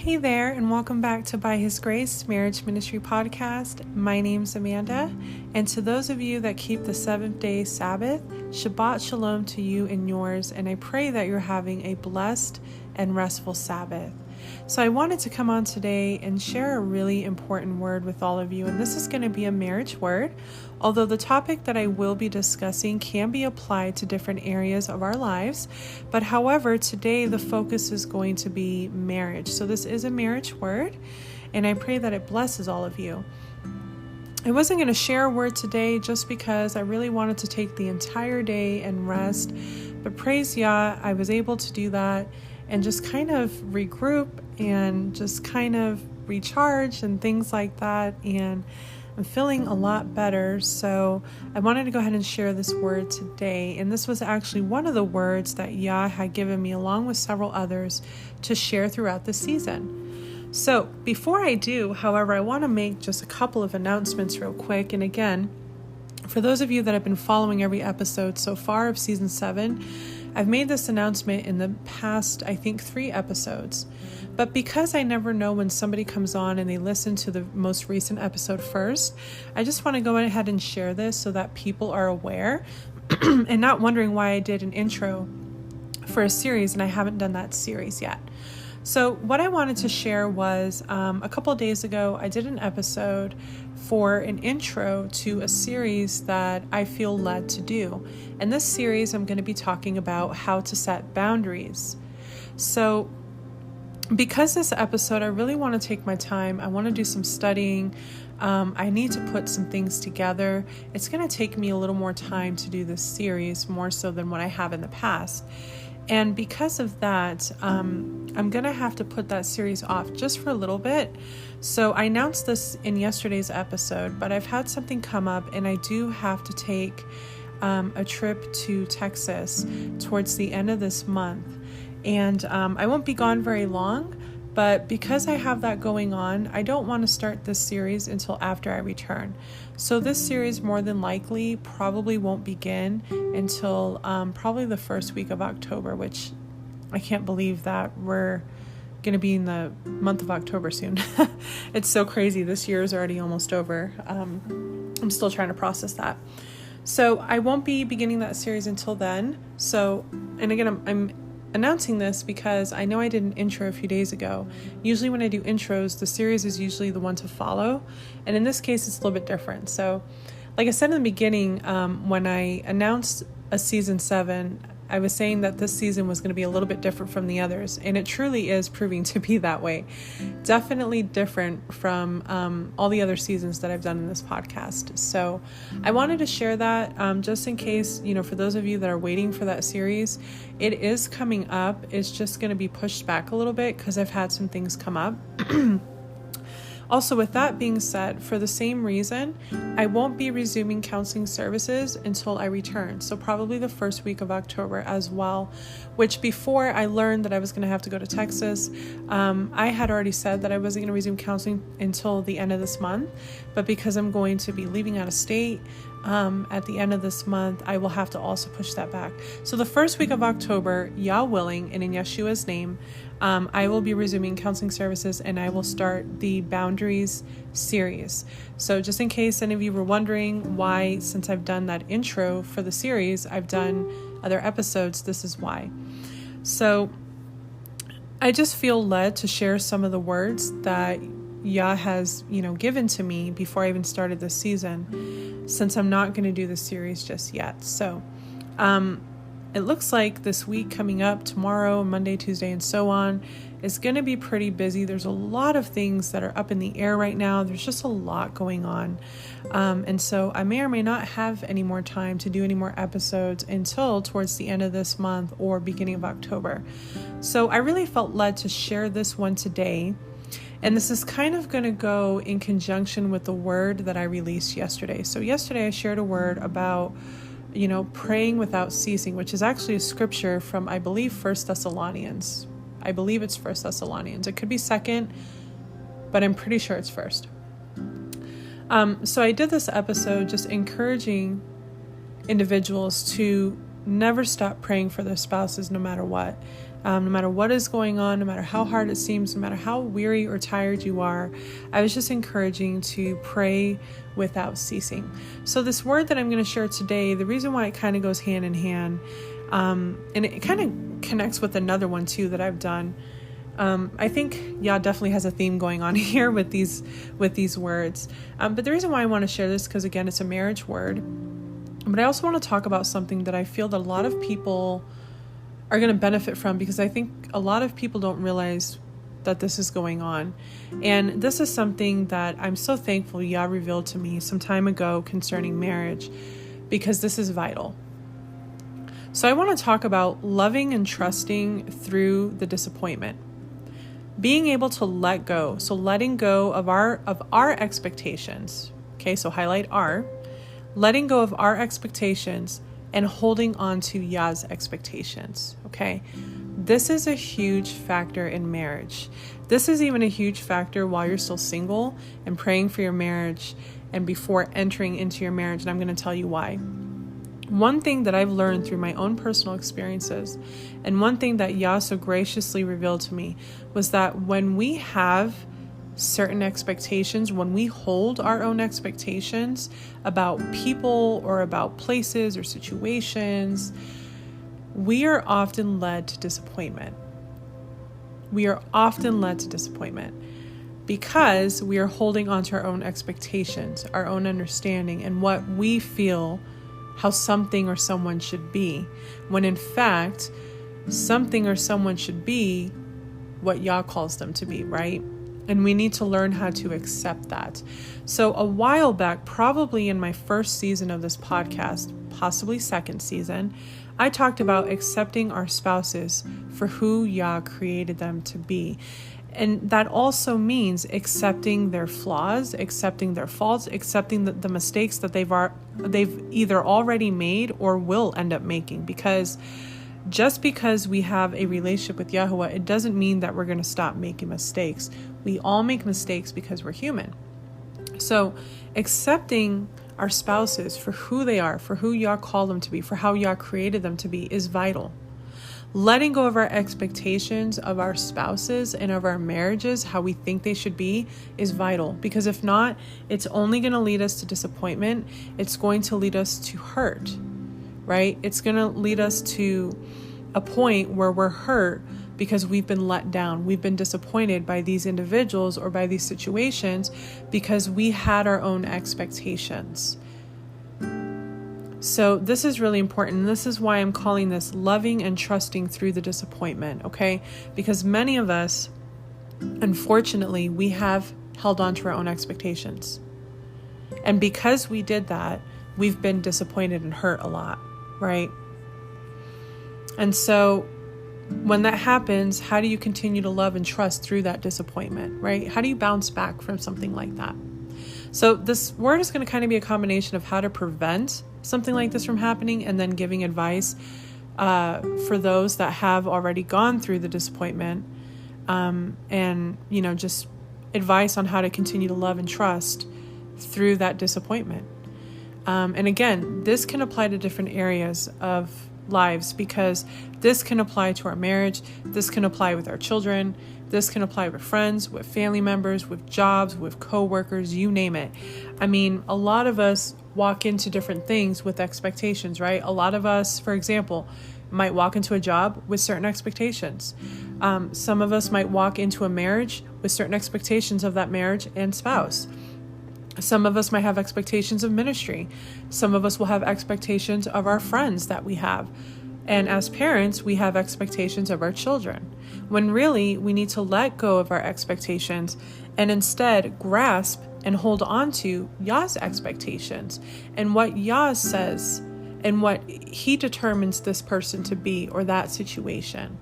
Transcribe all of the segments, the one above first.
Hey there, and welcome back to By His Grace Marriage Ministry Podcast. My name's Amanda, and to those of you that keep the seventh-day Sabbath, Shabbat Shalom to you and yours, and I pray that you're having a blessed and restful Sabbath. So I wanted to come on today and share a really important word with all of you, and this is going to be a marriage word, although the topic that I will be discussing can be applied to different areas of our lives. But however, today the focus is going to be marriage. So this is a marriage word, and I pray that it blesses all of you. I wasn't going to share a word today just because I really wanted to take the entire day and rest, but praise Yah, I was able to do that and just kind of regroup and just kind of recharge and things like that. And I'm feeling a lot better. So I wanted to go ahead and share this word today. And this was actually one of the words that Yah had given me along with several others to share throughout the season. So before I do, however, I want to make just a couple of announcements real quick. And again, for those of you that have been following every episode so far of season 7, I've made this announcement in the past, I think, 3 episodes. But because I never know when somebody comes on and they listen to the most recent episode first, I just want to go ahead and share this so that people are aware and not wondering why I did an intro for a series and I haven't done that series yet. So what I wanted to share was a couple of days ago, I did an episode for an intro to a series that I feel led to do. And this series, I'm going to be talking about how to set boundaries. So because this episode, I really want to take my time. I want to do some studying. I need to put some things together. It's going to take me a little more time to do this series, more so than what I have in the past. And because of that, I'm going to have to put that series off just for a little bit. So I announced this in yesterday's episode, but I've had something come up and I do have to take a trip to Texas towards the end of this month. And I won't be gone very long, but because I have that going on, I don't want to start this series until after I return. So this series more than likely probably won't begin until probably the first week of October, which I can't believe that we're going to be in the month of October soon. It's so crazy. This year is already almost over. I'm still trying to process that. So I won't be beginning that series until then. So, and again, I'm announcing this because I know I did an intro a few days ago. Usually when I do intros, the series is usually the one to follow. And in this case, it's a little bit different. So like I said in the beginning, when I announced a season 7, I was saying that this season was going to be a little bit different from the others. And it truly is proving to be that way. Definitely different from all the other seasons that I've done in this podcast. So I wanted to share that just in case, for those of you that are waiting for that series, it is coming up. It's just going to be pushed back a little bit because I've had some things come up. Also, with that being said, for the same reason, I won't be resuming counseling services until I return. So probably the first week of October as well, which before I learned that I was going to have to go to Texas, I had already said that I wasn't going to resume counseling until the end of this month. But because I'm going to be leaving out of state at the end of this month, I will have to also push that back. So the first week of October, Yah willing, and in Yeshua's name, I will be resuming counseling services and I will start the Boundaries series. So just in case any of you were wondering why, since I've done that intro for the series, I've done other episodes, this is why. So I just feel led to share some of the words that Yah has, given to me before I even started this season, since I'm not going to do the series just yet. So, it looks like this week coming up, tomorrow, Monday, Tuesday, and so on, is going to be pretty busy. There's a lot of things that are up in the air right now. There's just a lot going on. And so I may or may not have any more time to do any more episodes until towards the end of this month or beginning of October. So I really felt led to share this one today. And this is kind of going to go in conjunction with the word that I released yesterday. So yesterday I shared a word about praying without ceasing, which is actually a scripture from, I believe, 1 Thessalonians. I believe it's 1 Thessalonians. It could be 2nd, but I'm pretty sure it's 1st. So I did this episode just encouraging individuals to never stop praying for their spouses no matter what. No matter what is going on, no matter how hard it seems, no matter how weary or tired you are, I was just encouraging to pray without ceasing. So this word that I'm going to share today, the reason why it kind of goes hand in hand, and it kind of connects with another one too that I've done. I think Yah definitely has a theme going on here with these words. But the reason why I want to share this, because again, it's a marriage word. But I also want to talk about something that I feel that a lot of people are going to benefit from, because I think a lot of people don't realize that this is going on. And this is something that I'm so thankful Yah revealed to me some time ago concerning marriage, because this is vital. So I want to talk about loving and trusting through the disappointment. Being able to let go. So letting go of our expectations. Okay, so highlight R. Letting go of our expectations and holding on to Yah's expectations, okay? This is a huge factor in marriage. This is even a huge factor while you're still single and praying for your marriage and before entering into your marriage, and I'm going to tell you why. One thing that I've learned through my own personal experiences, and one thing that Yah so graciously revealed to me, was that when we have certain expectations, when we hold our own expectations about people or about places or situations, we are often led to disappointment. We are often led to disappointment because we are holding on to our own expectations, our own understanding, and what we feel how something or someone should be, when in fact, something or someone should be what Yah calls them to be, right? And we need to learn how to accept that. So a while back, probably in my first season of this podcast, possibly second season, I talked about accepting our spouses for who Yah created them to be. And that also means accepting their flaws, accepting their faults, accepting the mistakes that they've either already made or will end up making. Because just because we have a relationship with Yahuwah, it doesn't mean that we're going to stop making mistakes. We all make mistakes because we're human. So accepting our spouses for who they are, for who Yah called them to be, for how Yah created them to be is vital. Letting go of our expectations of our spouses and of our marriages, how we think they should be, is vital. Because if not, it's only going to lead us to disappointment. It's going to lead us to hurt, right? It's going to lead us to a point where we're hurt because we've been let down. We've been disappointed by these individuals or by these situations because we had our own expectations. So this is really important. This is why I'm calling this loving and trusting through the disappointment, okay? Because many of us, unfortunately, we have held on to our own expectations. And because we did that, we've been disappointed and hurt a lot, right? And so when that happens, how do you continue to love and trust through that disappointment, right? How do you bounce back from something like that? So this word is going to kind of be a combination of how to prevent something like this from happening, and then giving advice for those that have already gone through the disappointment, and just advice on how to continue to love and trust through that disappointment. And again, this can apply to different areas of lives, because this can apply to our marriage, this can apply with our children, this can apply with friends, with family members, with jobs, with coworkers, you name it. I mean, a lot of us walk into different things with expectations, right? A lot of us, for example, might walk into a job with certain expectations. Some of us might walk into a marriage with certain expectations of that marriage and spouse. Some of us might have expectations of ministry. Some of us will have expectations of our friends that we have. And as parents, we have expectations of our children, when really we need to let go of our expectations and instead grasp and hold on to Yah's expectations and what Yah says and what He determines this person to be or that situation,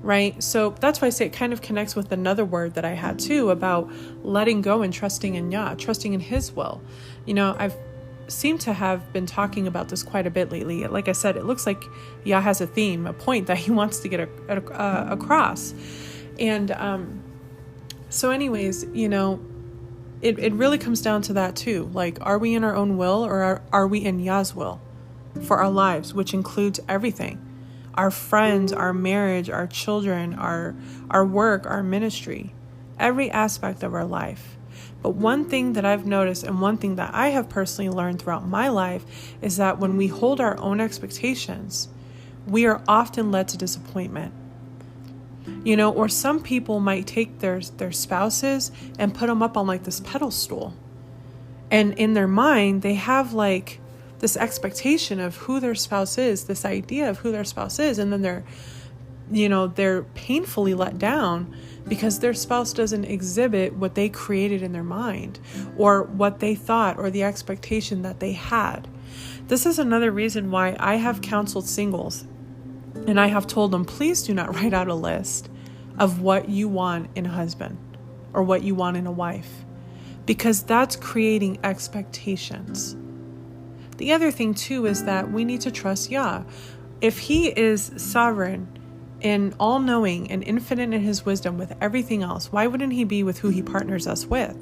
right? So that's why I say it kind of connects with another word that I had too about letting go and trusting in Yah, trusting in His will. I've seemed to have been talking about this quite a bit lately. Like I said, it looks like Yah has a theme, a point that He wants to get across. And so anyways, it really comes down to that too. Like, are we in our own will, or are we in Yah's will for our lives, which includes everything? our friends, our marriage, our children, our work, our ministry, every aspect of our life. But one thing that I've noticed, and one thing that I have personally learned throughout my life, is that when we hold our own expectations, we are often led to disappointment. Or some people might take their spouses and put them up on like this pedestal. And in their mind, they have like this expectation of who their spouse is, this idea of who their spouse is. And then they're painfully let down because their spouse doesn't exhibit what they created in their mind or what they thought or the expectation that they had. This is another reason why I have counseled singles, and I have told them, please do not write out a list of what you want in a husband or what you want in a wife, because that's creating expectations. The other thing too is that we need to trust Yah. If He is sovereign and all-knowing and infinite in His wisdom with everything else, why wouldn't He be with who He partners us with?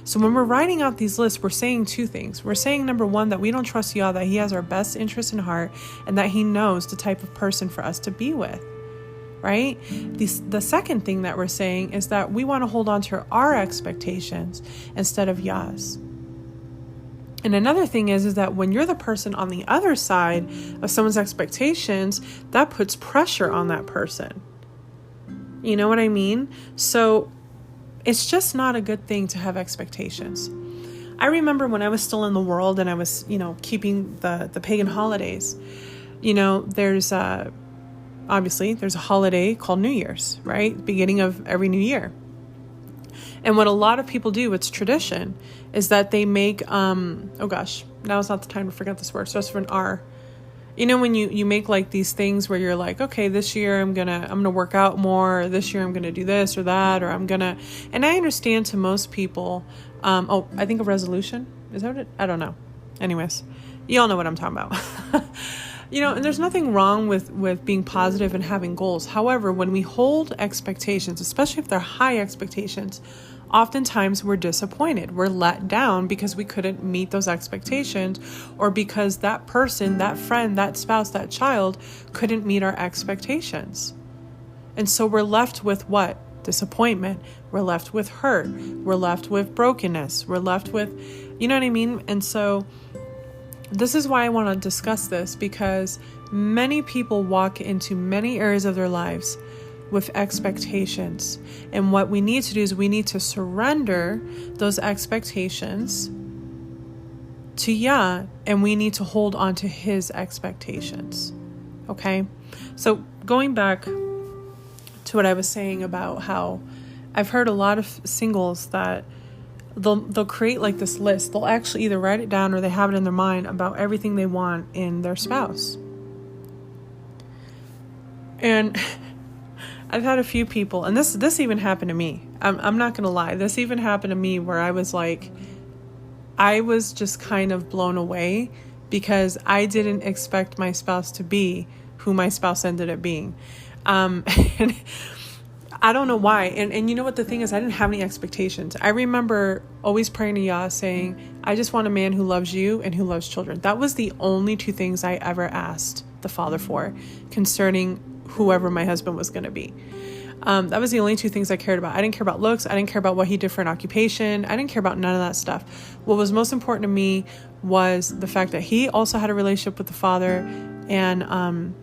So when we're writing out these lists, we're saying two things. We're saying, number one, that we don't trust Yah, that He has our best interest in heart, and that He knows the type of person for us to be with, right? The second thing that we're saying is that we want to hold on to our expectations instead of Yah's. And another thing is that when you're the person on the other side of someone's expectations, that puts pressure on that person. You know what I mean? So it's just not a good thing to have expectations. I remember when I was still in the world and I was, keeping the pagan holidays, there's obviously there's a holiday called New Year's, right? Beginning of every new year. And what a lot of people do, it's tradition, is that they make, oh gosh, now is not the time to forget this word. It starts with an R. When you make like these things where you're like, okay, this year I'm gonna work out more, or this year I'm gonna do this or that, or and I understand to most people, I think a resolution, is that what it? I don't know. Anyways, you all know what I'm talking about. And there's nothing wrong with being positive and having goals. However, when we hold expectations, especially if they're high expectations, oftentimes we're disappointed. We're let down because we couldn't meet those expectations, or because that person, that friend, that spouse, that child couldn't meet our expectations. And so we're left with what? Disappointment. We're left with hurt. We're left with brokenness. We're left with, you know what I mean? And so this is why I want to discuss this, because many people walk into many areas of their lives with expectations. And what we need to do is we need to surrender those expectations to Yah, and we need to hold on to His expectations. Okay? So going back to what I was saying about how I've heard a lot of singles that they'll create like this list. They'll actually either write it down or they have it in their mind about everything they want in their spouse. And I've had a few people, and this even happened to me. I'm not gonna lie. This even happened to me where I was just kind of blown away because I didn't expect my spouse to be who my spouse ended up being. And I don't know why. And you know what the thing is? I didn't have any expectations. I remember always praying to Yah saying, I just want a man who loves you and who loves children. That was the only two things I ever asked the Father for concerning whoever my husband was going to be. That was the only two things I cared about. I didn't care about looks. I didn't care about what he did for an occupation. I didn't care about none of that stuff. What was most important to me was the fact that he also had a relationship with the Father, and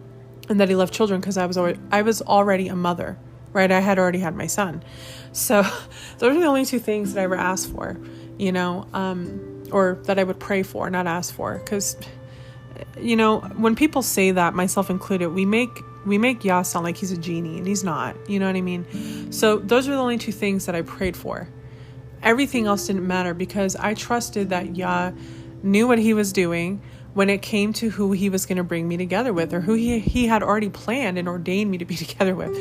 that he loved children, because I was already a mother, right? I had already had my son. So those are the only two things that I ever asked for, or that I would pray for, not ask for. Because, when people say that, myself included, we make Yah sound like he's a genie, and he's not. You know what I mean? So those are the only two things that I prayed for. Everything else didn't matter, because I trusted that Yah knew what he was doing when it came to who he was going to bring me together with, or who he had already planned and ordained me to be together with.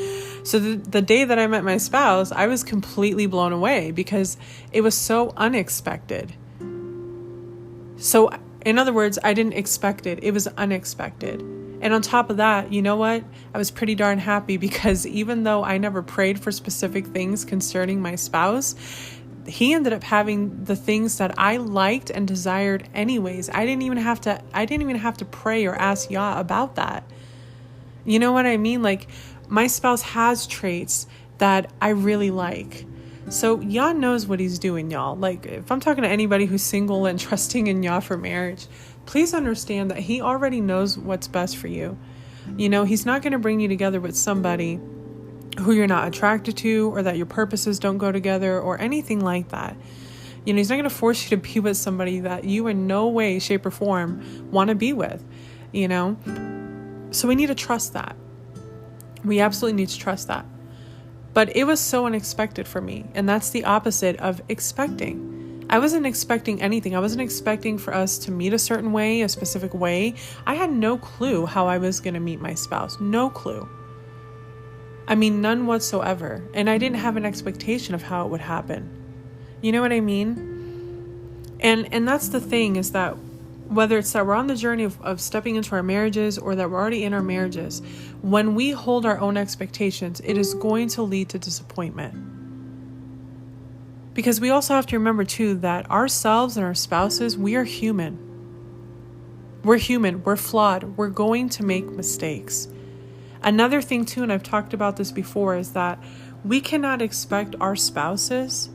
So the day that I met my spouse, I was completely blown away because it was so unexpected. So in other words, I didn't expect it. It was unexpected. And on top of that, you know what? I was pretty darn happy, because even though I never prayed for specific things concerning my spouse, he ended up having the things that I liked and desired anyways. I didn't even have to pray or ask Yah about that. You know what I mean? Like, my spouse has traits that I really like. So Yah knows what he's doing, y'all. Like, if I'm talking to anybody who's single and trusting in Yah for marriage, please understand that he already knows what's best for you. You know, he's not going to bring you together with somebody who you're not attracted to, or that your purposes don't go together, or anything like that. You know, he's not going to force you to be with somebody that you in no way, shape, or form want to be with, you know? So we need to trust that. We absolutely need to trust that. But it was so unexpected for me. And that's the opposite of expecting. I wasn't expecting anything. I wasn't expecting for us to meet a certain way, a specific way. I had no clue how I was going to meet my spouse. No clue. I mean, none whatsoever. And I didn't have an expectation of how it would happen. You know what I mean? And that's the thing, is that whether it's that we're on the journey of stepping into our marriages, or that we're already in our marriages, when we hold our own expectations, it is going to lead to disappointment. Because we also have to remember too that ourselves and our spouses, we are human. We're human. We're flawed. We're going to make mistakes. Another thing too, and I've talked about this before, is that we cannot expect our spouses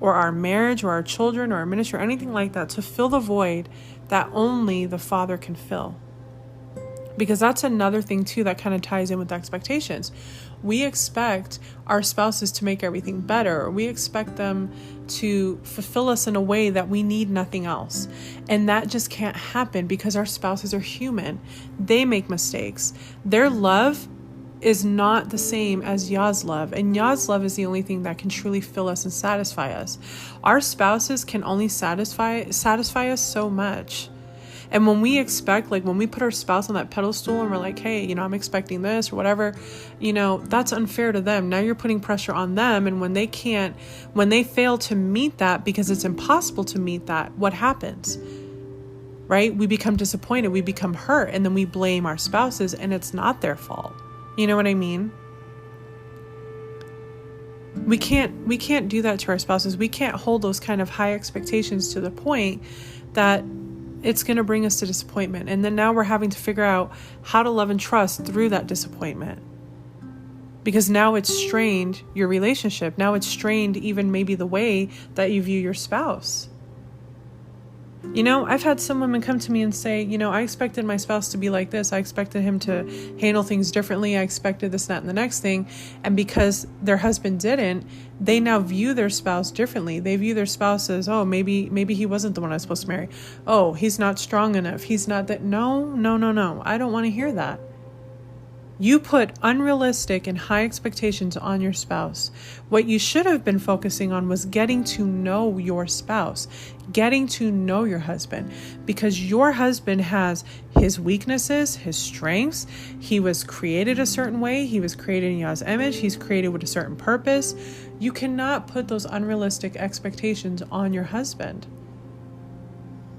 or our marriage or our children or our ministry or anything like that to fill the void that only the Father can fill. Because that's another thing too that kind of ties in with expectations. We expect our spouses to make everything better, or we expect them to fulfill us in a way that we need nothing else. And that just can't happen, because our spouses are human. They make mistakes. Their love is not the same as Yah's love. And Yah's love is the only thing that can truly fill us and satisfy us. Our spouses can only satisfy us so much. And when we expect, like when we put our spouse on that pedestal and we're like, hey, you know, I'm expecting this or whatever, you know, that's unfair to them. Now you're putting pressure on them. And when they fail to meet that, because it's impossible to meet that, what happens? Right? We become disappointed. We become hurt. And then we blame our spouses, and it's not their fault. You know what I mean? We can't do that to our spouses. We can't hold those kind of high expectations to the point that it's going to bring us to disappointment. And then now we're having to figure out how to love and trust through that disappointment. Because now it's strained your relationship. Now it's strained even maybe the way that you view your spouse. You know, I've had some women come to me and say, you know, I expected my spouse to be like this. I expected him to handle things differently. I expected this, that, and the next thing. And because their husband didn't, they now view their spouse differently. They view their spouse as, oh, maybe he wasn't the one I was supposed to marry. Oh, he's not strong enough. He's not that. No. I don't want to hear that. You put unrealistic and high expectations on your spouse. What you should have been focusing on was getting to know your spouse, getting to know your husband, because your husband has his weaknesses, his strengths. He was created a certain way. He was created in Yah's image. He's created with a certain purpose. You cannot put those unrealistic expectations on your husband.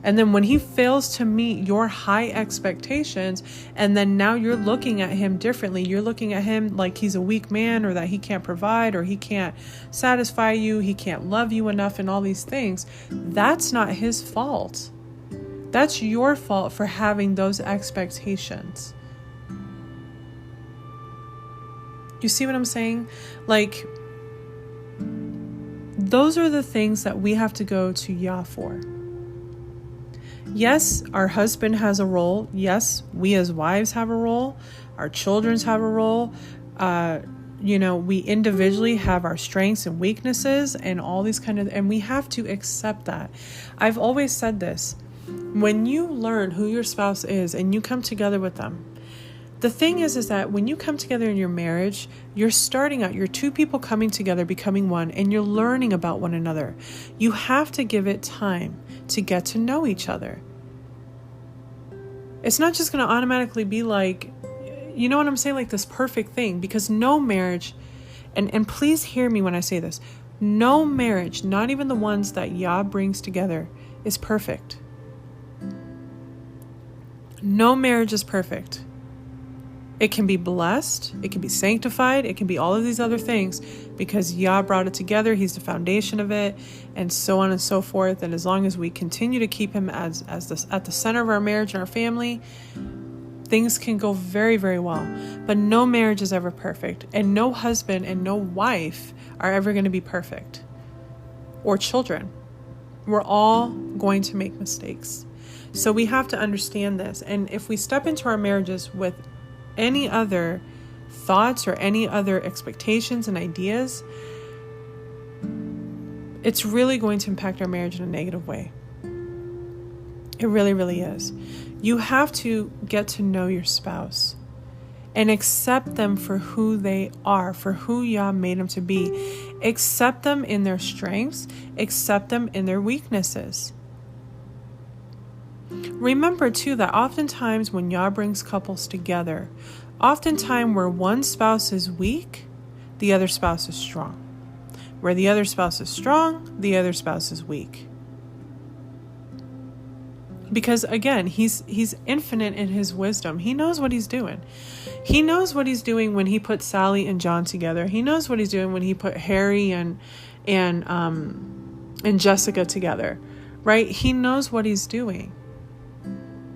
And then when he fails to meet your high expectations, and then now you're looking at him differently, you're looking at him like he's a weak man, or that he can't provide, or he can't satisfy you, he can't love you enough, and all these things, that's not his fault. That's your fault for having those expectations. You see what I'm saying? Like, those are the things that we have to go to Yah for. Yes, our husband has a role. Yes, we as wives have a role. Our children have a role. We individually have our strengths and weaknesses and all these and we have to accept that. I've always said this. When you learn who your spouse is and you come together with them, the thing is that when you come together in your marriage, you're starting out, you're two people coming together, becoming one, and you're learning about one another. You have to give it time to get to know each other. It's not just going to automatically be like, you know what I'm saying? Like this perfect thing, because no marriage, and please hear me when I say this, no marriage, not even the ones that Yah brings together, is perfect. No marriage is perfect. It can be blessed, it can be sanctified, it can be all of these other things because Yah brought it together. He's the foundation of it, and so on and so forth. And as long as we continue to keep him as at the center of our marriage and our family, things can go very, very well. But no marriage is ever perfect. And no husband and no wife are ever going to be perfect. Or children. We're all going to make mistakes. So we have to understand this. And if we step into our marriages with any other thoughts or any other expectations and ideas, it's really going to impact our marriage in a negative way. It really, really is. You have to get to know your spouse and accept them for who they are, for who Yah made them to be. Accept them in their strengths, accept them in their weaknesses. Remember too that oftentimes when Yah brings couples together, oftentimes where one spouse is weak, the other spouse is strong. Where the other spouse is strong, the other spouse is weak. Because again, he's infinite in his wisdom. He knows what he's doing. He knows what he's doing when he put Sally and John together. He knows what he's doing when he put Harry and Jessica together, right? He knows what he's doing.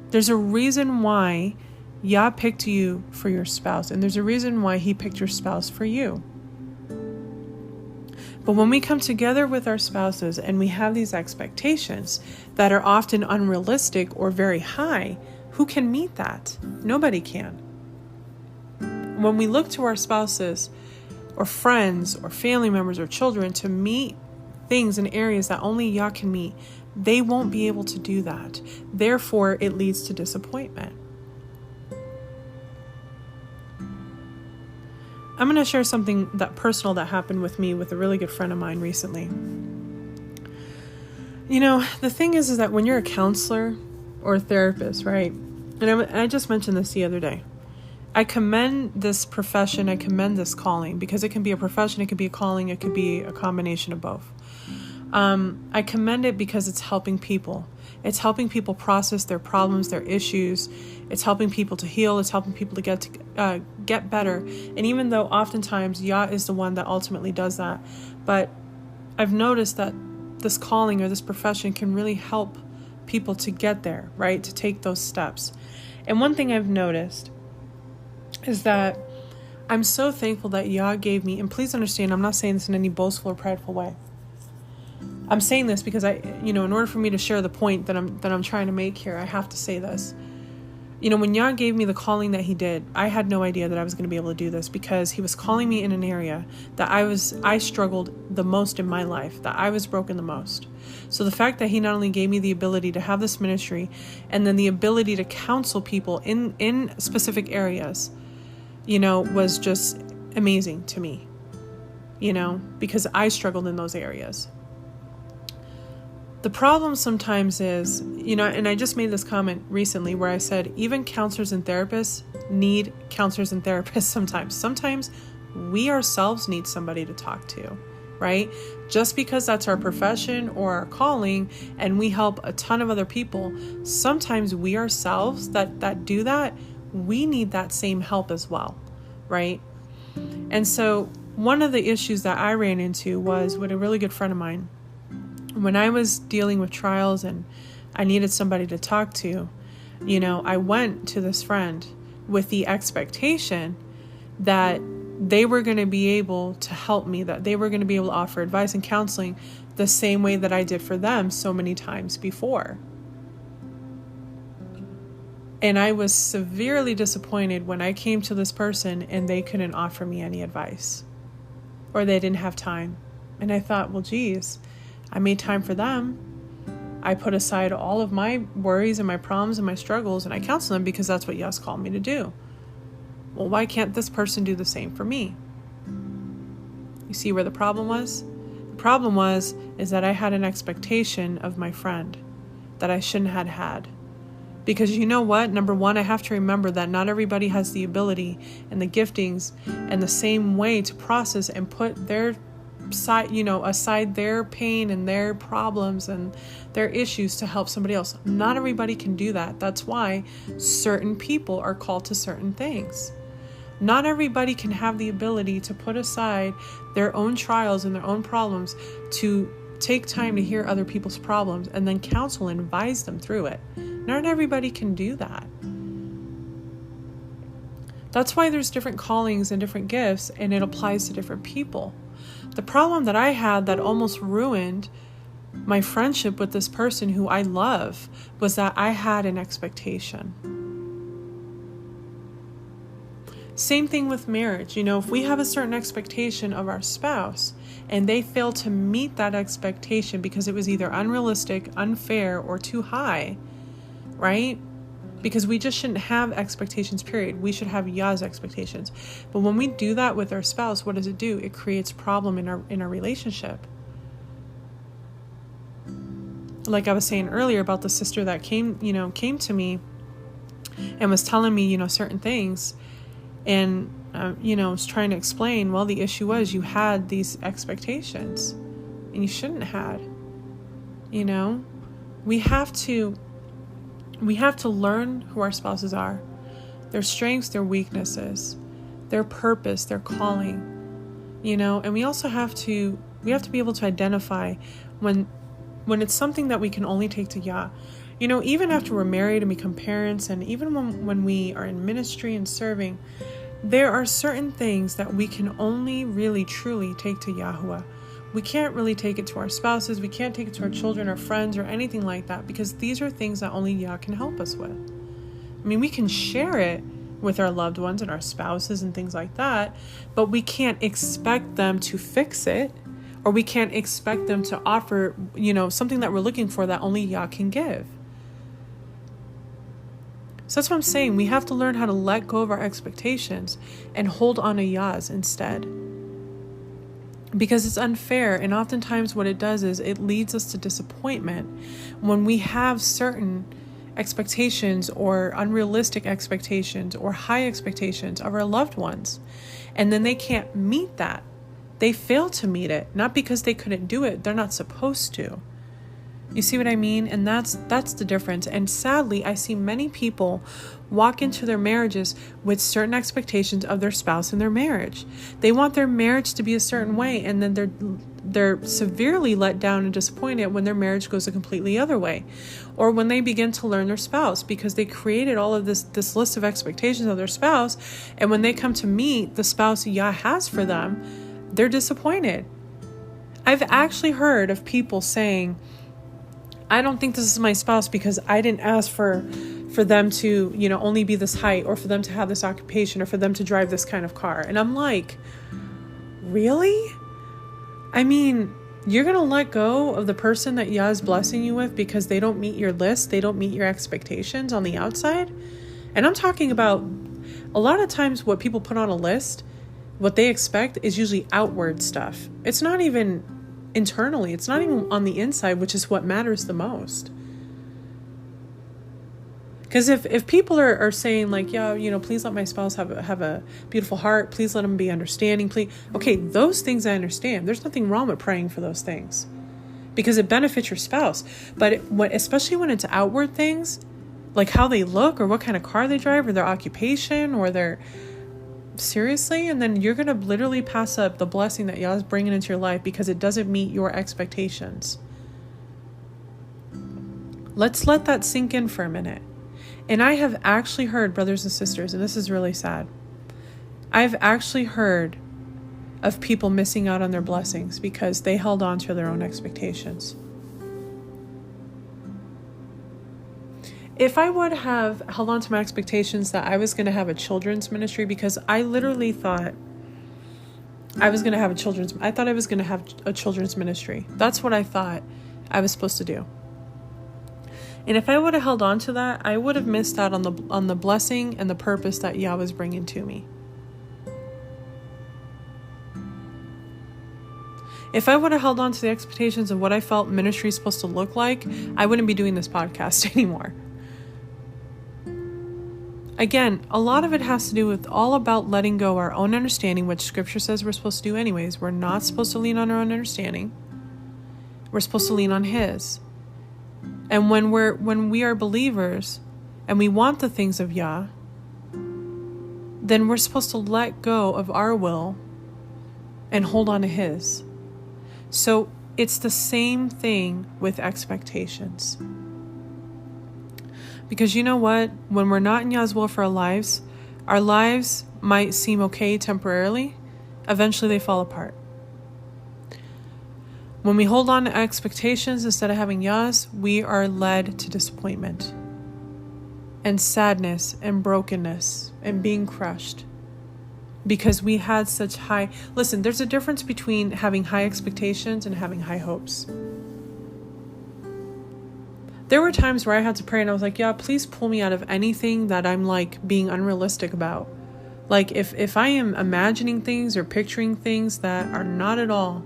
There's a reason why Yah picked you for your spouse, and there's a reason why he picked your spouse for you. But when we come together with our spouses and we have these expectations that are often unrealistic or very high, who can meet that? Nobody can. When we look to our spouses or friends or family members or children to meet things in areas that only Yah can meet, they won't be able to do that. Therefore, it leads to disappointment. I'm going to share something that personal that happened with me with a really good friend of mine recently. You know, the thing is that when you're a counselor or a therapist, right? And I just mentioned this the other day. I commend this profession. I commend this calling because it can be a profession. It could be a calling. It could be a combination of both. I commend it because it's helping people. It's helping people process their problems, their issues. It's helping people to heal. It's helping people to get better. And even though oftentimes Yah is the one that ultimately does that, but I've noticed that this calling or this profession can really help people to get there, right? To take those steps. And one thing I've noticed is that I'm so thankful that Yah gave me, and please understand, I'm not saying this in any boastful or prideful way. I'm saying this because in order for me to share the point that I'm trying to make here, I have to say this. When Yah gave me the calling that he did, I had no idea that I was going to be able to do this because he was calling me in an area that I struggled the most in my life, that I was broken the most. So the fact that he not only gave me the ability to have this ministry and then the ability to counsel people in specific areas, was just amazing to me, because I struggled in those areas. The problem sometimes is, and I just made this comment recently where I said, even counselors and therapists need counselors and therapists sometimes. Sometimes we ourselves need somebody to talk to, right? Just because that's our profession or our calling and we help a ton of other people, sometimes we ourselves that do that, we need that same help as well, right? And so one of the issues that I ran into was with a really good friend of mine. When I was dealing with trials and I needed somebody to talk to, I went to this friend with the expectation that they were going to be able to help me, that they were going to be able to offer advice and counseling the same way that I did for them so many times before. And I was severely disappointed when I came to this person and they couldn't offer me any advice or they didn't have time. And I thought, well, geez, I made time for them. I put aside all of my worries and my problems and my struggles and I counsel them because that's what Yah's called me to do. Well, why can't this person do the same for me? You see where the problem was? The problem is that I had an expectation of my friend that I shouldn't have had. Because you know what? Number one, I have to remember that not everybody has the ability and the giftings and the same way to process and put their aside their pain and their problems and their issues to help somebody else. Not everybody can do that. That's why certain people are called to certain things. Not everybody can have the ability to put aside their own trials and their own problems to take time to hear other people's problems and then counsel and advise them through it. Not everybody can do that. That's why there's different callings and different gifts, and it applies to different people. The problem that I had that almost ruined my friendship with this person who I love was that I had an expectation. Same thing with marriage. If we have a certain expectation of our spouse and they fail to meet that expectation because it was either unrealistic, unfair, or too high, right? Because we just shouldn't have expectations, period. We should have Yah's expectations. But when we do that with our spouse, what does it do? It creates problem in our relationship. Like I was saying earlier about the sister that came to me and was telling me, certain things, and was trying to explain, well, the issue was you had these expectations and you shouldn't have had. We have to learn who our spouses are, their strengths, their weaknesses, their purpose, their calling, and we also have to be able to identify when it's something that we can only take to Yah. Even after we're married and become parents, and even when we are in ministry and serving, there are certain things that we can only really truly take to Yahuwah. We can't really take it to our spouses. We can't take it to our children or friends or anything like that, because these are things that only Yah can help us with. We can share it with our loved ones and our spouses and things like that, but we can't expect them to fix it, or we can't expect them to offer, something that we're looking for that only Yah can give. So that's what I'm saying. We have to learn how to let go of our expectations and hold on to Yah's instead. Because it's unfair, and oftentimes what it does is it leads us to disappointment when we have certain expectations or unrealistic expectations or high expectations of our loved ones, and then they can't meet that. They fail to meet it, not because they couldn't do it. They're not supposed to. You see what I mean? And that's the difference. And sadly, I see many people walk into their marriages with certain expectations of their spouse in their marriage. They want their marriage to be a certain way, and then they're severely let down and disappointed when their marriage goes a completely other way. Or when they begin to learn their spouse, because they created all of this list of expectations of their spouse, and when they come to meet the spouse Yah has for them, they're disappointed. I've actually heard of people saying, I don't think this is my spouse because I didn't ask for them to, only be this height, or for them to have this occupation, or for them to drive this kind of car. And I'm like, really? You're going to let go of the person that Yah is blessing you with because they don't meet your list, they don't meet your expectations on the outside? And I'm talking about a lot of times what people put on a list, what they expect is usually outward stuff. It's not even internally. It's not even on the inside, which is what matters the most. Because if people are saying like, yeah, please let my spouse have a beautiful heart. Please let him be understanding. Please. Okay, those things I understand. There's nothing wrong with praying for those things because it benefits your spouse. But especially when it's outward things, like how they look or what kind of car they drive or their occupation or their... Seriously? And then you're going to literally pass up the blessing that Yah is bringing into your life because it doesn't meet your expectations. Let's let that sink in for a minute. And I have actually heard, brothers and sisters, and this is really sad, I've actually heard of people missing out on their blessings because they held on to their own expectations. If I would have held on to my expectations that I was going to have a children's ministry, because I literally thought I was going to have a children's ministry. That's what I thought I was supposed to do. And if I would have held on to that, I would have missed out on the blessing and the purpose that Yah was bringing to me. If I would have held on to the expectations of what I felt ministry is supposed to look like, I wouldn't be doing this podcast anymore. Again, a lot of it has to do with all about letting go our own understanding, which scripture says we're supposed to do anyways. We're not supposed to lean on our own understanding. We're supposed to lean on His. And when we are believers and we want the things of Yah, then we're supposed to let go of our will and hold on to His. So it's the same thing with expectations. Because you know what? When we're not in Yah's will for our lives, Our lives might seem okay temporarily. Eventually they fall apart. When we hold on to expectations instead of having yas, we are led to disappointment and sadness and brokenness and being crushed because we had such high... Listen, there's a difference between having high expectations and having high hopes. There were times where I had to pray and I was like, yeah, please pull me out of anything that I'm like being unrealistic about. Like if I am imagining things or picturing things that are not at all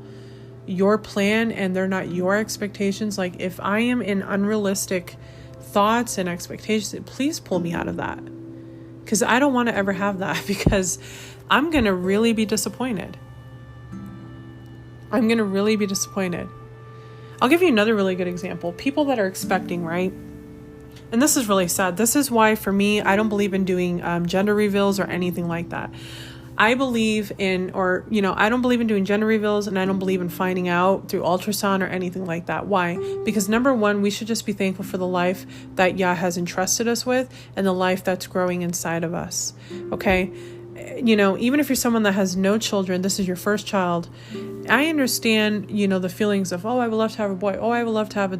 your plan and they're not your expectations, like if I am in unrealistic thoughts and expectations, please pull me out of that. Because I don't want to ever have that, because I'm going to really be disappointed. I'm going to really be disappointed. I'll give you another really good example. People that are expecting, right? And this is really sad. This is why, for me, I don't believe in doing gender reveals or anything like that. I believe in, I don't believe in doing gender reveals, and I don't believe in finding out through ultrasound or anything like that. Why? Because number one, we should just be thankful for the life that Yah has entrusted us with and the life that's growing inside of us. Okay? Even if you're someone that has no children, this is your first child. I understand, the feelings of, I would love to have a boy. I would love to have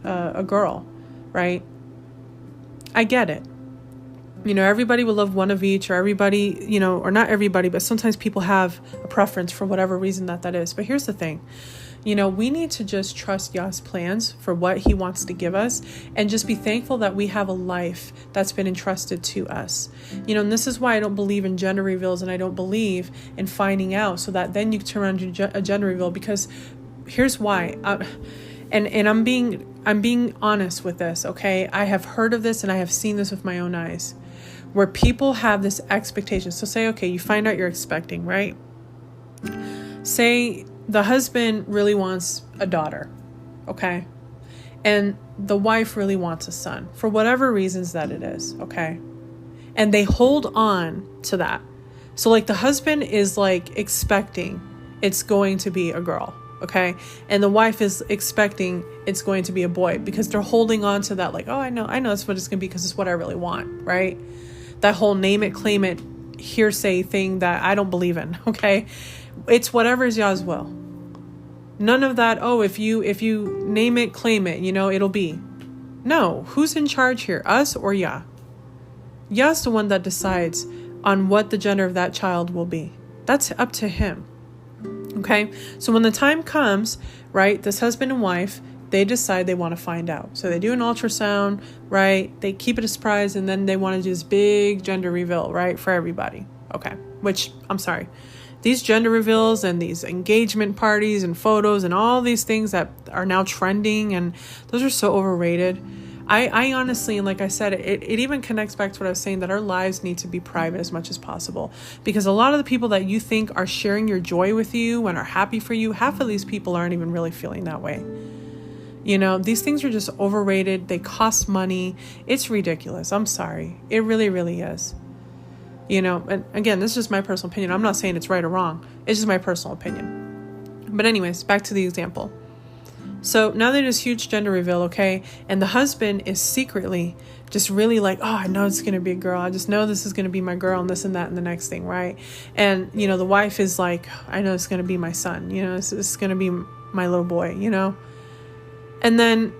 a girl, right? I get it. Everybody will love one of each, or everybody, or not everybody, but sometimes people have a preference for whatever reason that is. But here's the thing, we need to just trust Yah's plans for what he wants to give us and just be thankful that we have a life that's been entrusted to us. And this is why I don't believe in gender reveals, and I don't believe in finding out so that then you turn around and do a gender reveal, because here's why. And I'm being honest with this, okay? I have heard of this and I have seen this with my own eyes, where people have this expectation. So say, okay, you find out you're expecting, right? Say the husband really wants a daughter, okay? And the wife really wants a son, for whatever reasons that it is, okay? And they hold on to that. So like the husband is like expecting it's going to be a girl, okay? And the wife is expecting it's going to be a boy, because they're holding on to that, like, I know that's what it's going to be because it's what I really want, right? That whole name it, claim it, hearsay thing that I don't believe in, okay? It's whatever is Yah's will. None of that, if you name it, claim it, it'll be. No, who's in charge here, us or Yah? Yah's the one that decides on what the gender of that child will be. That's up to him, okay? So when the time comes, right, this husband and wife, they decide they want to find out. So they do an ultrasound, right? They keep it a surprise, and then they want to do this big gender reveal, right, for everybody. Okay, which, I'm sorry. These gender reveals and these engagement parties and photos and all these things that are now trending, and those are so overrated. I honestly, and like I said, it even connects back to what I was saying, that our lives need to be private as much as possible. Because a lot of the people that you think are sharing your joy with you and are happy for you, half of these people aren't even really feeling that way. These things are just overrated. They cost money. It's ridiculous. I'm sorry. It really, really is. And again, this is just my personal opinion. I'm not saying it's right or wrong. It's just my personal opinion. But anyways, back to the example. So now there's this huge gender reveal, okay? And the husband is secretly just really like, I know it's going to be a girl. I just know this is going to be my girl, and this and that and the next thing, right? And, the wife is like, I know it's going to be my son. This is going to be my little boy, And then,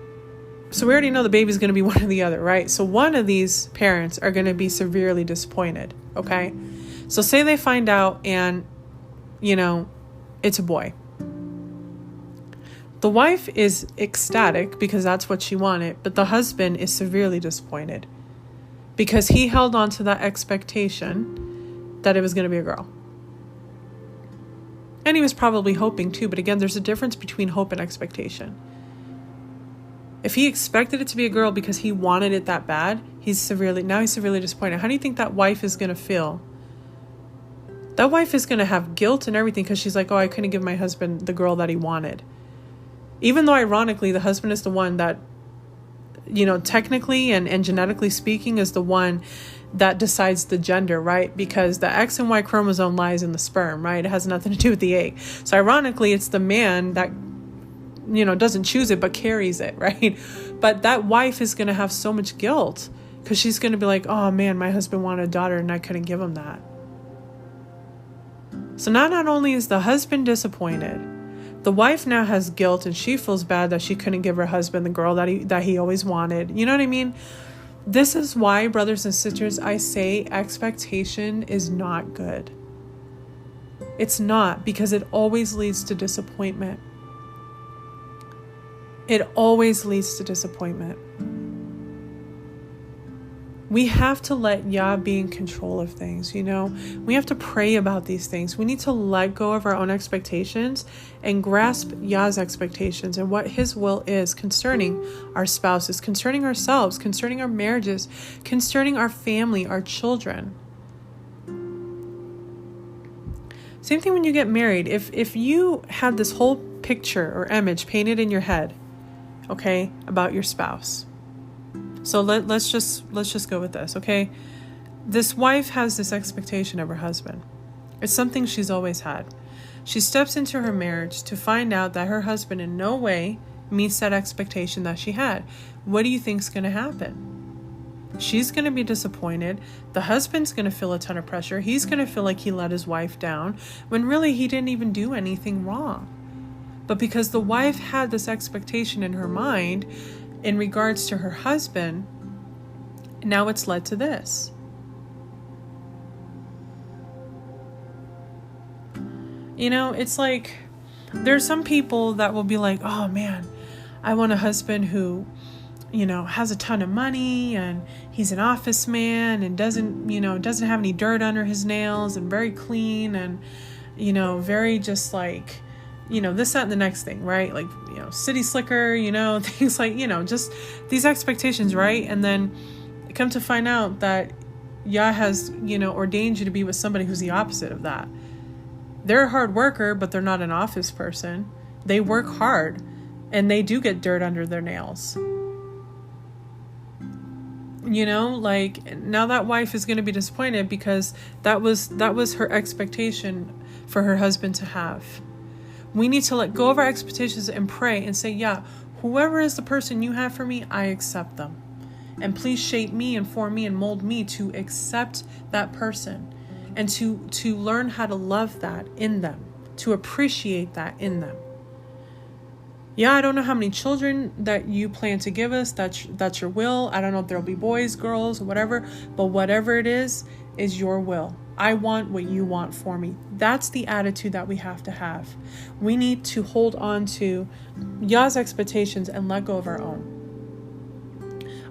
so we already know the baby's going to be one or the other, right? So one of these parents are going to be severely disappointed, okay? So say they find out and, it's a boy. The wife is ecstatic because that's what she wanted, but the husband is severely disappointed because he held on to that expectation that it was going to be a girl. And he was probably hoping too, but again, there's a difference between hope and expectation. If he expected it to be a girl because he wanted it that bad, he's severely disappointed. How do you think that wife is going to feel? That wife is going to have guilt and everything because she's like, I couldn't give my husband the girl that he wanted. Even though ironically, the husband is the one that, technically and genetically speaking, is the one that decides the gender, right? Because the X and Y chromosome lies in the sperm, right? It has nothing to do with the egg. So ironically, it's the man that doesn't choose it, but carries it, right? But that wife is going to have so much guilt Because she's going to be like, oh man, my husband wanted a daughter and I couldn't give him that. So now not only is the husband disappointed, the wife now has guilt and she feels bad that she couldn't give her husband the girl that he always wanted. You know what I mean? This is why, brothers and sisters, I say expectation is not good. It's not, because it always leads to disappointment. It always leads to disappointment. We have to let Yah be in control of things, We have to pray about these things. We need to let go of our own expectations and grasp Yah's expectations and what His will is concerning our spouses, concerning ourselves, concerning our marriages, concerning our family, our children. Same thing when you get married. If you had this whole picture or image painted in your head, okay, about your spouse. So let's just go with this, okay? This wife has this expectation of her husband. It's something she's always had. She steps into her marriage to find out that her husband in no way meets that expectation that she had. What do you think's going to happen? She's going to be disappointed. The husband's going to feel a ton of pressure. He's going to feel like he let his wife down when really he didn't even do anything wrong. But because the wife had this expectation in her mind in regards to her husband, now it's led to this. It's like there's some people that will be like, oh man, I want a husband who, has a ton of money and he's an office man and doesn't have any dirt under his nails and very clean and, very just like, this, that, and the next thing, right? Like, city slicker, things like, just these expectations, right? And then come to find out that Yah has, ordained you to be with somebody who's the opposite of that. They're a hard worker, but they're not an office person. They work hard and they do get dirt under their nails. Like now that wife is going to be disappointed because that was her expectation for her husband to have. We need to let go of our expectations and pray and say, yeah, whoever is the person you have for me, I accept them. And please shape me and form me and mold me to accept that person and to learn how to love that in them, to appreciate that in them. Yeah, I don't know how many children that you plan to give us. That's your will. I don't know if there'll be boys, girls, or whatever, but whatever it is your will. I want what you want for me. That's the attitude that we have to have. We need to hold on to Yah's expectations and let go of our own.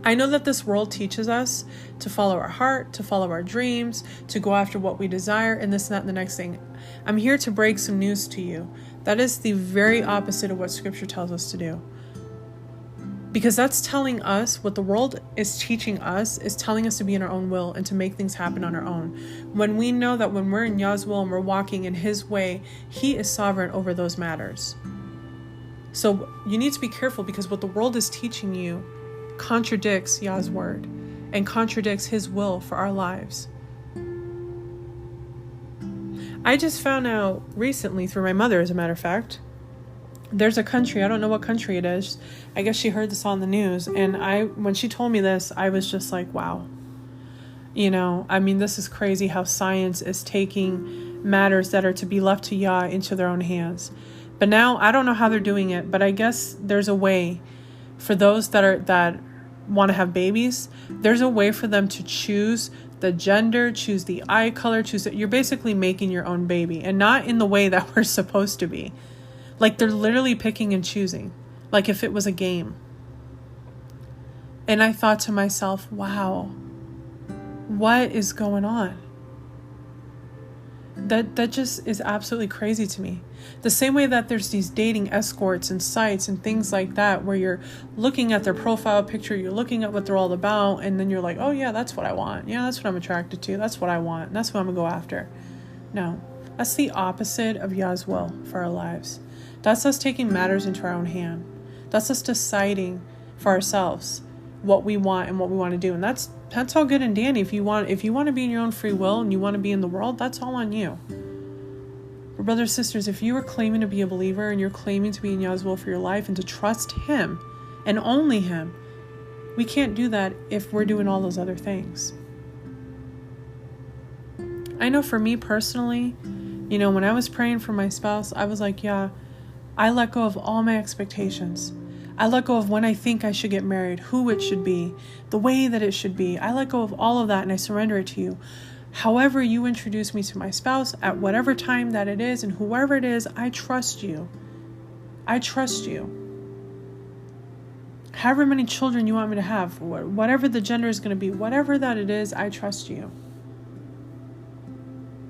I know that this world teaches us to follow our heart, to follow our dreams, to go after what we desire, and this, and that, and the next thing. I'm here to break some news to you. That is the very opposite of what Scripture tells us to do. Because that's telling us, what the world is teaching us, is telling us to be in our own will and to make things happen on our own. When we know that when we're in Yah's will and we're walking in His way, He is sovereign over those matters. So you need to be careful, because what the world is teaching you contradicts Yah's word and contradicts His will for our lives. I just found out recently through my mother, as a matter of fact, there's a country, I don't know what country it is. I guess she heard this on the news. And when she told me this, I was just like, wow. This is crazy how science is taking matters that are to be left to Yah into their own hands. But now I don't know how they're doing it, but I guess there's a way for those that want to have babies. There's a way for them to choose the gender, choose the eye color, you're basically making your own baby, and not in the way that we're supposed to be. Like they're literally picking and choosing, like if it was a game. And I thought to myself, wow, what is going on? That just is absolutely crazy to me. The same way that there's these dating escorts and sites and things like that, where you're looking at their profile picture, you're looking at what they're all about, and then you're like, oh yeah, that's what I want. Yeah, that's what I'm attracted to. That's what I want. And that's what I'm gonna go after. No, that's the opposite of Yah's will for our lives. That's us taking matters into our own hand. That's us deciding for ourselves what we want and what we want to do. And that's all good and dandy. If you want to be in your own free will and you want to be in the world, that's all on you. But brothers and sisters, if you are claiming to be a believer and you're claiming to be in Yah's will for your life and to trust Him and only Him, We can't do that if we're doing all those other things. I know for me personally, when I was praying for my spouse, I was like, yeah, I let go of all my expectations. I let go of when I think I should get married, who it should be, the way that it should be. I let go of all of that and I surrender it to you. However you introduce me to my spouse, at whatever time that it is, and whoever it is, I trust you. I trust you. However many children you want me to have, whatever the gender is going to be, whatever that it is, I trust you.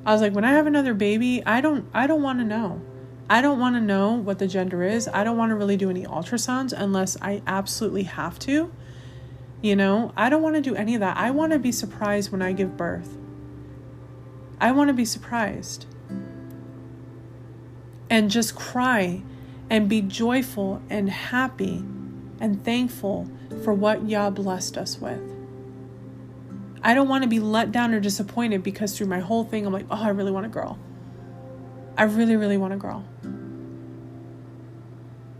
I was like, when I have another baby, I don't want to know. I don't want to know what the gender is. I don't want to really do any ultrasounds unless I absolutely have to. I don't want to do any of that. I want to be surprised when I give birth. I want to be surprised. And just cry and be joyful and happy and thankful for what Yah blessed us with. I don't want to be let down or disappointed because through my whole thing, I'm like, oh, I really want a girl. I really, really want a girl.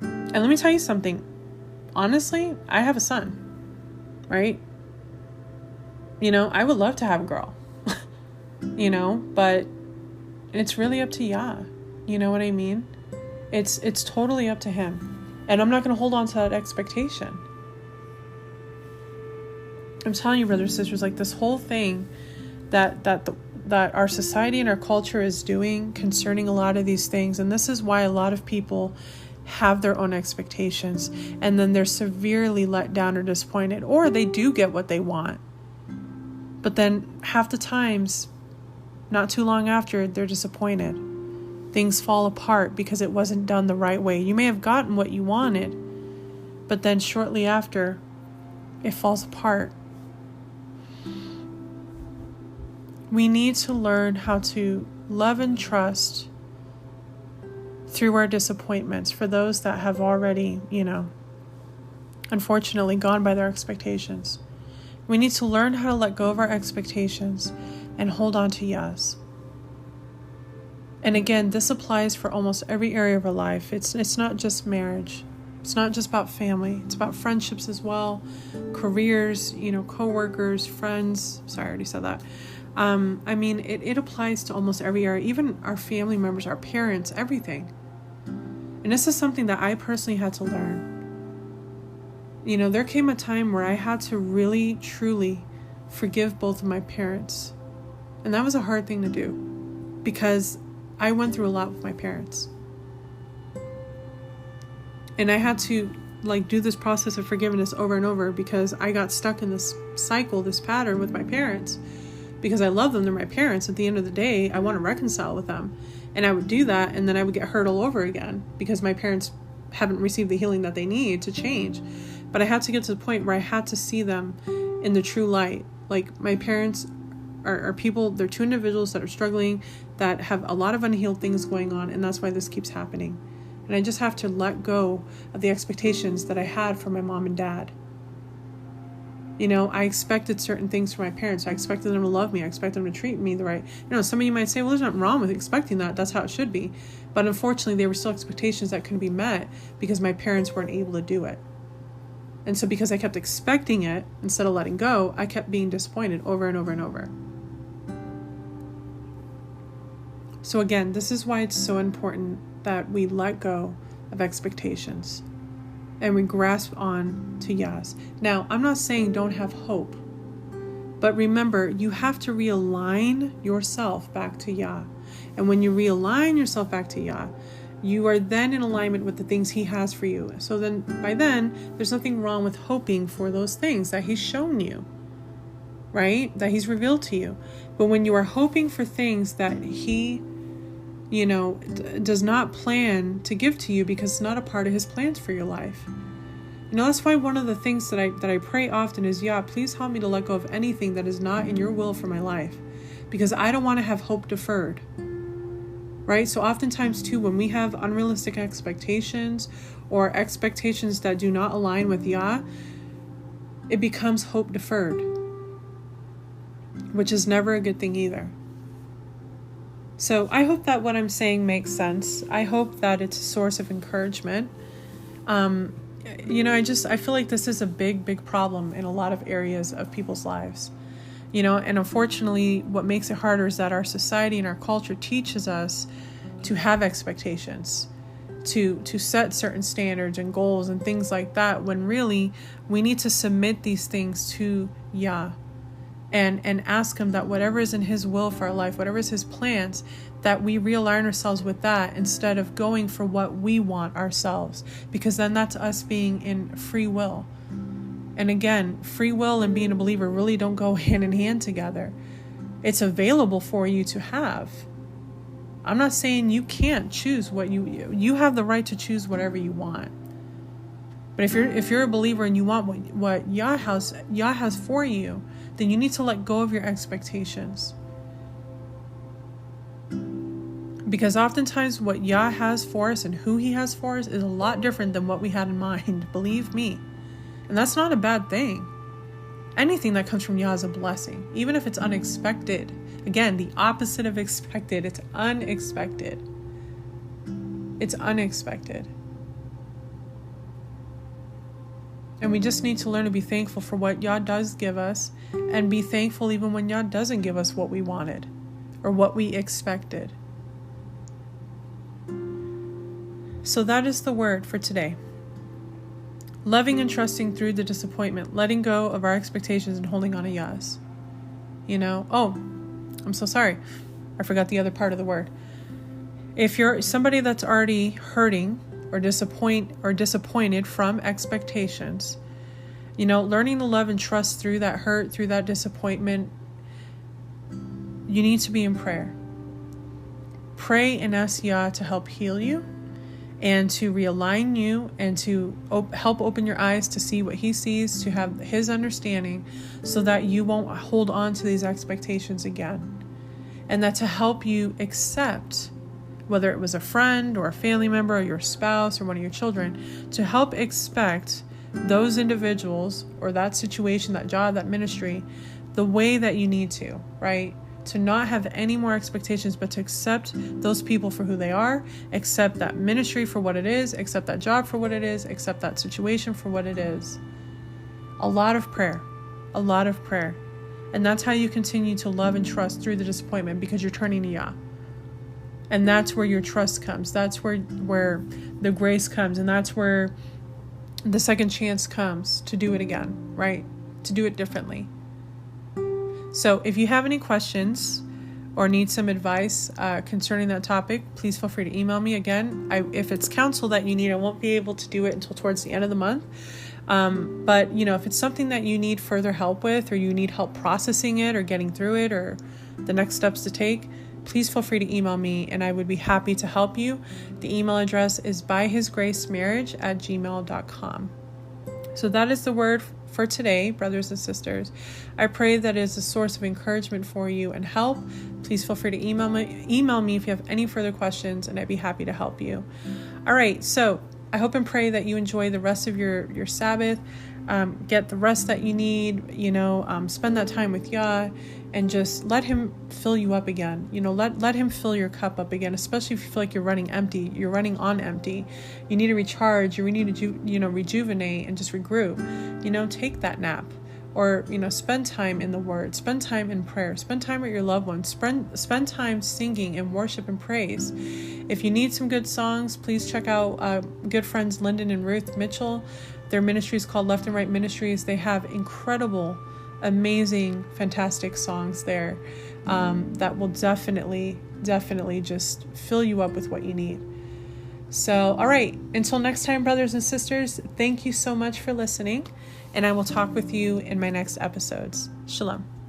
And let me tell you something. Honestly, I have a son, right? I would love to have a girl, but it's really up to Yah. You know what I mean? It's totally up to him. And I'm not going to hold on to that expectation. I'm telling you, brothers and sisters, like this whole thing that our society and our culture is doing concerning a lot of these things. And this is why a lot of people have their own expectations and then they're severely let down or disappointed, or they do get what they want. But then half the times, not too long after, they're disappointed. Things fall apart because it wasn't done the right way. You may have gotten what you wanted, but then shortly after, it falls apart. We need to learn how to love and trust through our disappointments for those that have already, unfortunately gone by their expectations. We need to learn how to let go of our expectations and hold on to Yah's. And again, this applies for almost every area of our life. It's not just marriage. It's not just about family. It's about friendships as well, careers, coworkers, friends. Sorry, I already said that. It applies to almost every area, even our family members, our parents, everything. And this is something that I personally had to learn. There came a time where I had to really, truly forgive both of my parents. And that was a hard thing to do because I went through a lot with my parents. And I had to do this process of forgiveness over and over because I got stuck in this cycle, this pattern with my parents. Because I love them, they're my parents. At the end of the day, I want to reconcile with them. And I would do that, and then I would get hurt all over again because my parents haven't received the healing that they need to change. But I had to get to the point where I had to see them in the true light. Like, my parents are people, they're two individuals that are struggling, that have a lot of unhealed things going on, and that's why this keeps happening. And I just have to let go of the expectations that I had for my mom and dad. I expected certain things from my parents. I expected them to love me. I expected them to treat me the right. Some of you might say, well, there's nothing wrong with expecting that. That's how it should be. But unfortunately, there were still expectations that couldn't be met because my parents weren't able to do it. And so because I kept expecting it instead of letting go, I kept being disappointed over and over and over. So again, this is why it's so important that we let go of expectations. And we grasp on to Yah's. Now, I'm not saying don't have hope. But remember, you have to realign yourself back to Yah. And when you realign yourself back to Yah, you are then in alignment with the things He has for you. So then, by then, there's nothing wrong with hoping for those things that He's shown you. Right? That He's revealed to you. But when you are hoping for things that He does not plan to give to you because it's not a part of His plans for your life. That's why one of the things that I pray often is, Yah, please help me to let go of anything that is not in your will for my life, because I don't want to have hope deferred. Right? So oftentimes too, when we have unrealistic expectations or expectations that do not align with Yah, it becomes hope deferred, which is never a good thing either. So I hope that what I'm saying makes sense. I hope that it's a source of encouragement. I feel like this is a big problem in a lot of areas of people's lives. And unfortunately, what makes it harder is that our society and our culture teaches us to have expectations, to set certain standards and goals and things like that, when really we need to submit these things to Yah and ask him that whatever is in his will for our life, whatever is his plans, that we realign ourselves with that instead of going for what we want ourselves, because then that's us being in free will. And again, free will and being a believer really don't go hand in hand together. It's available for you to have. I'm not saying you can't choose what you have the right to choose whatever you want. But if you're a believer and you want what Yah has for you, then you need to let go of your expectations. Because oftentimes what Yah has for us and who he has for us is a lot different than what we had in mind, believe me. And that's not a bad thing. Anything that comes from Yah is a blessing, even if it's unexpected. Again, the opposite of expected, it's unexpected. It's unexpected. And we just need to learn to be thankful for what Yah does give us, and be thankful even when Yah doesn't give us what we wanted or what we expected. So that is the word for today. Loving and trusting through the disappointment, letting go of our expectations and holding on to Yah's. Oh, I'm so sorry. I forgot the other part of the word. If you're somebody that's already hurting or disappointed from expectations, learning to love and trust through that hurt, through that disappointment, you need to be in prayer. Pray and ask Yah to help heal you and to realign you and to help open your eyes to see what he sees, to have his understanding, so that you won't hold on to these expectations again. And that to help you accept, whether it was a friend or a family member or your spouse or one of your children, to help expect those individuals or that situation, that job, that ministry, the way that you need to, right? To not have any more expectations, but to accept those people for who they are, accept that ministry for what it is, accept that job for what it is, accept that situation for what it is. A lot of prayer. And that's how you continue to love and trust through the disappointment, because you're turning to Yah. And that's where your trust comes. That's where the grace comes. And that's where the second chance comes to do it again, right? To do it differently. So if you have any questions or need some advice concerning that topic, please feel free to email me. Again, if it's counsel that you need, I won't be able to do it until towards the end of the month. But if it's something that you need further help with, or you need help processing it or getting through it, or the next steps to take, please feel free to email me and I would be happy to help you. The email address is byhisgracemarriage@gmail.com. So that is the word for today, brothers and sisters. I pray that it is a source of encouragement for you and help. Please feel free to email me if you have any further questions, and I'd be happy to help you. All right, so I hope and pray that you enjoy the rest of your Sabbath. Get the rest that you need, spend that time with Yah, and just let him fill you up again. Let him fill your cup up again, especially if you feel like you're running empty, you're running on empty. You need to recharge, you need to, rejuvenate and just regroup. Take that nap, or, spend time in the Word, spend time in prayer, spend time with your loved ones, spend time singing and worship and praise. If you need some good songs, please check out good friends Lyndon and Ruth Mitchell. Their ministry is called Left and Right Ministries. They have incredible, amazing, fantastic songs there that will definitely just fill you up with what you need. So, all right, until next time, brothers and sisters, thank you so much for listening, and I will talk with you in my next episodes. Shalom.